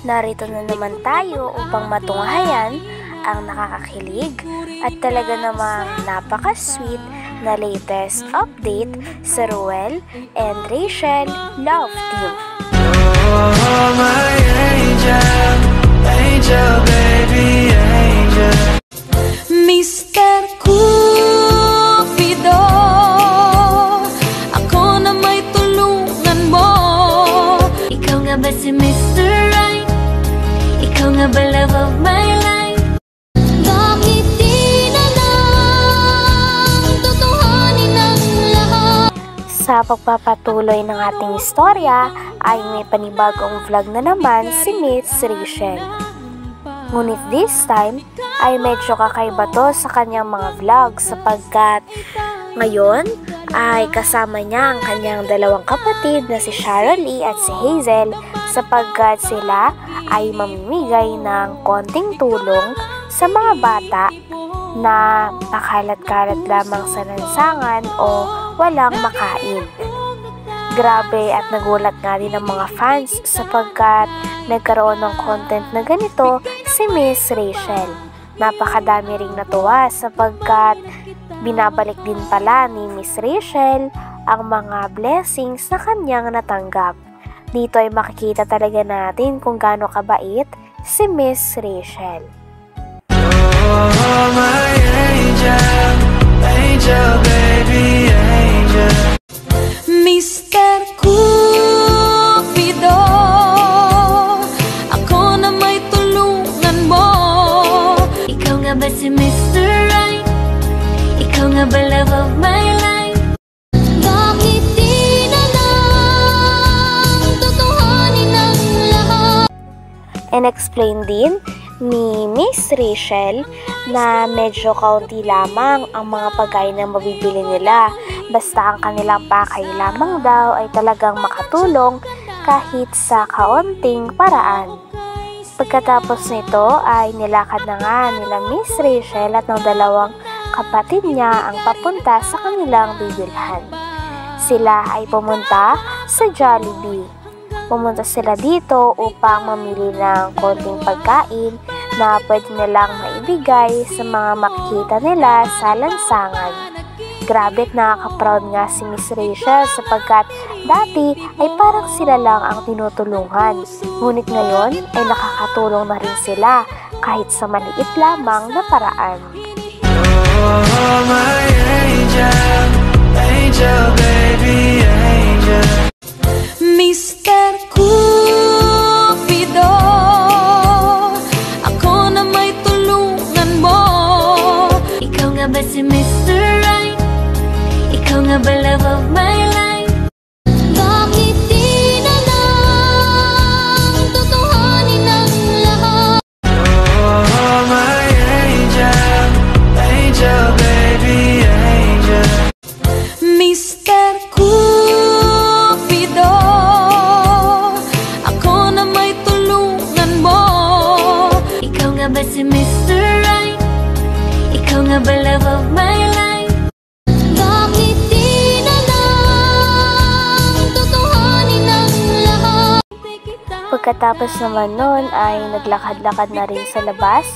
Narito na naman tayo upang matunghayan ang nakakakilig at talaga namang napaka-sweet na latest update sa Ruel and Rachel Love Team. Oh, my angel, angel, baby, angel. Mr. Cupido, ako na may tulungan mo. Ikaw nga ba si Mr. Right? Ikaw nga ba love of my life? Bakit di na lang tutuhanin ang lahat? Sa pagpapatuloy ng ating istorya ay may panibagong vlog na naman si Miss Rachel. Ngunit this time ay medyo kakaiba to sa kanyang mga vlog sapagkat ngayon ay kasama niya ang kanyang dalawang kapatid na si Sharolee at si Hazel sapagkat sila ay mamimigay ng konting tulong sa mga bata na pakalat-kalat lamang sa lansangan o walang makain. Grabe at nagulat nga din ang mga fans sapagkat nagkaroon ng content na ganito si Miss Rachel. Napakadami ring natuwa sapagkat binabalik din pala ni Miss Rachel ang mga blessings na kanyang natanggap. Dito ay makikita talaga natin kung gaano kabait si Miss Rachel. Oh, my angel, angel, baby, angel. Mr. Cupido, ako na may tulungan mo. Ikaw nga ba si Mr. Right? Ikaw nga ba love of my life? Bakit di na lang tutuhanin ang lahat? And explain din ni Miss Rachel na medyo kaunti lamang ang mga pagkain na mabibili nila. Basta ang kanilang pakay lamang daw ay talagang makatulong kahit sa kaunting paraan. Pagkatapos nito ay nilakad na nga nila Miss Rachel at ng dalawang kapatid niya ang papunta sa kanilang bibilhan. Sila ay pumunta sa Jollibee. Pumunta sila dito upang mamili ng konting pagkain na pwede nilang maibigay sa mga makikita nila sa lansangan. Grabe at nakaka-proud nga si Miss Rachel sapagkat dati ay parang sila lang ang tinutulungan. Ngunit ngayon ay nakakatulong na rin sila kahit sa maliit lamang na paraan. Oh, my angel, angel, baby, angel. Mr. Cupido, ako na may tulungan mo. Ikaw nga ba si Mr. Right? Ikaw nga ba love of my life? Bakit di na lang tutuhanin ang lahat? Oh, my angel, angel, baby, angel. Mr. Cupido, ako na may tulungan mo. Ikaw nga ba si Mr. Right? Ikaw nga ba love of my life? Bakit di na lang tutuhanin ang lahat? Pagkatapos naman nun ay naglakad-lakad na rin sa labas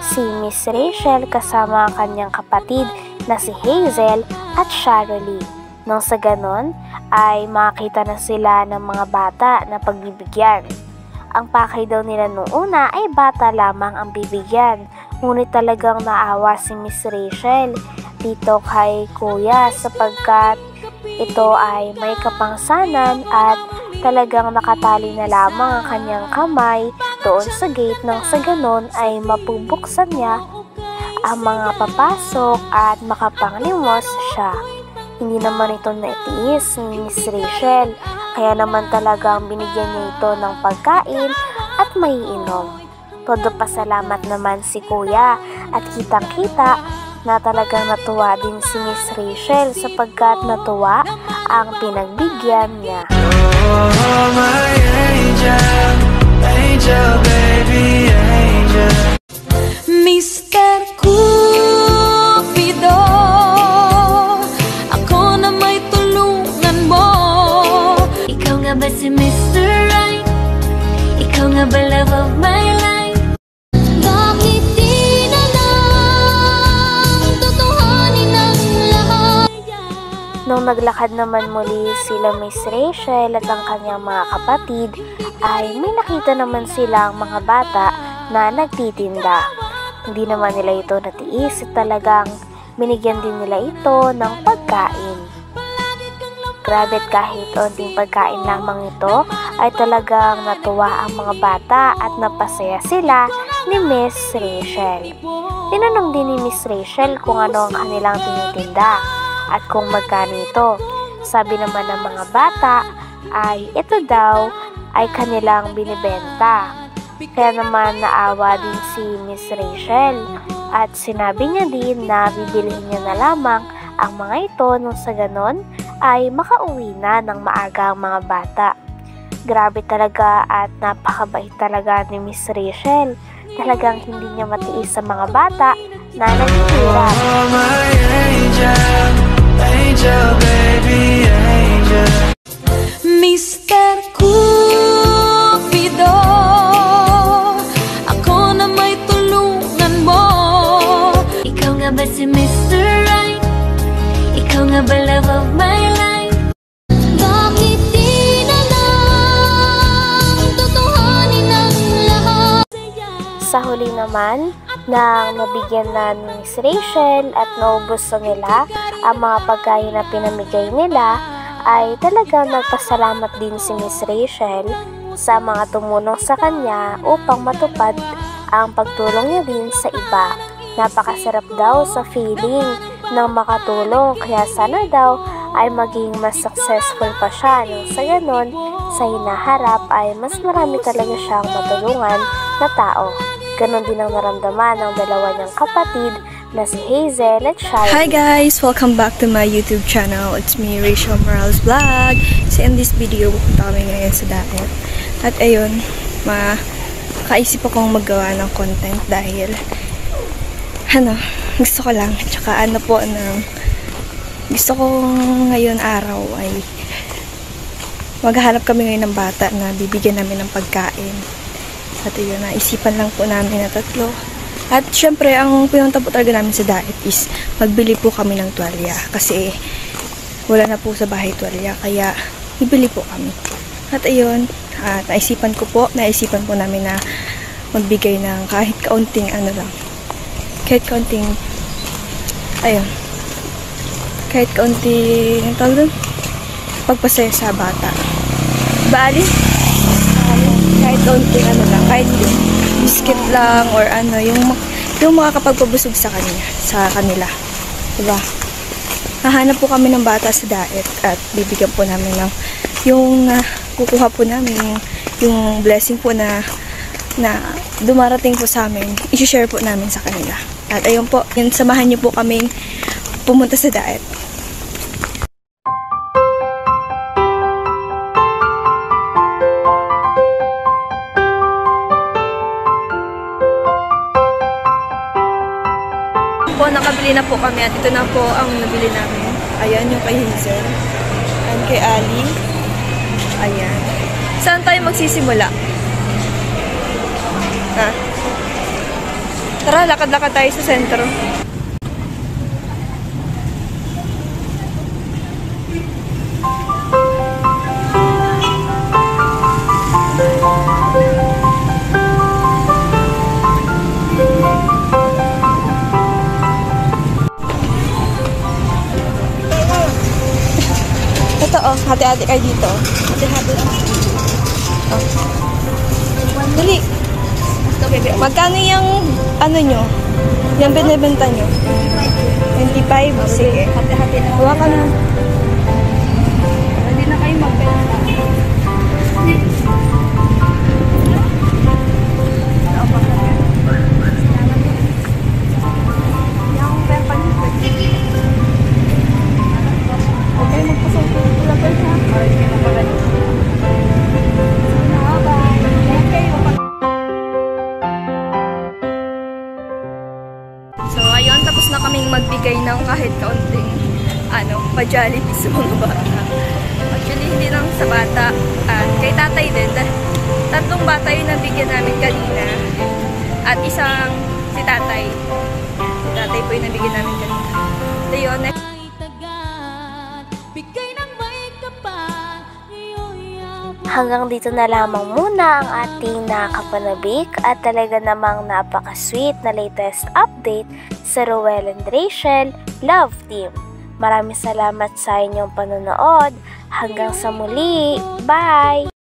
si Miss Rachel kasama ang kanyang kapatid na si Hazel at Sharolee. Nang sa ganon ay makita na sila ng mga bata na pagbibigyan. Ang pakay daw nila noong una ay bata lamang ang bibigyan. Ngunit talagang naawa si Miss Rachel dito kay Kuya sapagkat ito ay may kapangsanan at talagang nakatali na lamang ang kanyang kamay doon sa gate nang sa ganon ay mapubuksan niya ang mga papasok at makapanglimos siya. Hindi naman ito naitiis ni Miss Rachel, kaya naman talagang binigyan niya ito ng pagkain at maiinom. Todo pasalamat naman si Kuya at kitang-kita na talagang natuwa din si Miss Rachel sapagkat natuwa ang pinagbigyan niya. Oh, my angel, angel, baby, angel. Mr. Cupido, ako na may tulungan mo. Ikaw nga ba si Mr. Right? Ikaw nga ba love of my life. Bakit di na lang tutuhanin ang lahat? Nung naglakad naman muli sila Miss Rachel at ang kanyang mga kapatid, ay may nakita naman silang mga bata na nagtitinda. Hindi naman nila ito natiis at talagang binigyan din nila ito ng pagkain. Grabe, kahit onting pagkain lamang ito ay talagang natuwa ang mga bata at napasaya sila ni Miss Rachel. Tinanong din ni Miss Rachel kung ano ang kanilang tinitinda at kung magkano ito. Sabi naman ng mga bata ay ito daw ay kanilang binibenta. Kaya naman naawa din si Miss Rachel at sinabi niya din na bibilihin niya na lamang ang mga ito nung sa ganon ay makauwi na ng maaga ang mga bata. Grabe talaga at napakabait talaga ni Miss Rachel. Talagang hindi niya matiis sa mga bata na naghihirap. Oh, my angel, angel, baby, angel. Mr. Cupido, ako na may tulungan mo. Ikaw nga ba si Mr. Right? Ikaw nga ba love of my life? Bakit di na lang tutuhanin ang lahat? Sa huli naman, nang nabigyan na ni Miss Rachel at naubos na nila ang mga pagkain na pinamigay nila, ay talagang nagpasalamat din si Miss Rachel sa mga tumulong sa kanya upang matupad ang pagtulong niya din sa iba. Napakasarap daw sa feeling ng makatulong, kaya sana daw ay maging mas successful pa siya nang sa ganon sa hinaharap ay mas marami talaga siyang matulungan na tao. Ganon din ang naramdaman ng dalawa niyang kapatid na si Hazel at Shirley. Hi guys! Welcome back to my YouTube channel. It's me, Rachel Morales Vlog. So in this video, pupunta kami ngayon sa dagat. At ayun, makaisip akong maggawa ng content dahil gusto ko lang. Tsaka gusto ko ngayon araw ay maghahanap kami ngayon ng bata na bibigyan namin ng pagkain. At ayun, naisipan lang po namin na tatlo. At syempre, ang pinunta po talaga namin sa daet is magbili po kami ng tuwalya. Kasi wala na po sa bahay tuwalya, kaya bibili po kami. At ayun, naisipan po namin na magbigay ng kahit kaunting kahit kaunting pagpasaya sa bata. Bali? Kahit kaunting kahit biscuit lang or yung makakapagpabusog sa kanila. Diba? Hahanap po kami ng bata sa daet at bibigyan po namin ng kukuha po namin yung blessing po na dumarating po sa amin, i-share po namin sa kanila. At ayun po, samahan niyo po kaming pumunta sa daet. Nakabili na po kami at ito na po ang nabili namin. Ayan yung kay Hazel. And kay Ali. Ayan. Saan tayo magsisimula? Tara, lakad-lakad tayo sa sentro. Ito hati-hati kayo dito. Hati-hati. Dali. Magkano yung nyo? Yung binibenta nyo? 25? Sige. Hati-hati na. Huwa ka na. Hindi na kayo magbenta. Okay, magpasok ko lang kayo ha. So, ayun, tapos na kaming magbigay ng kahit kaunting pa-Jollibee sa mga bata. Actually, hindi lang sa bata, kay tatay din. Tatlong bata yung nabigyan namin kanina. At isang si tatay. Si tatay po yung nabigyan namin kanina. Ito yun. Hanggang dito na lamang muna ang ating nakapanabik at talaga namang napaka-sweet na latest update sa Roel and Rachel Love Team. Maraming salamat sa inyong panonood. Hanggang sa muli. Bye!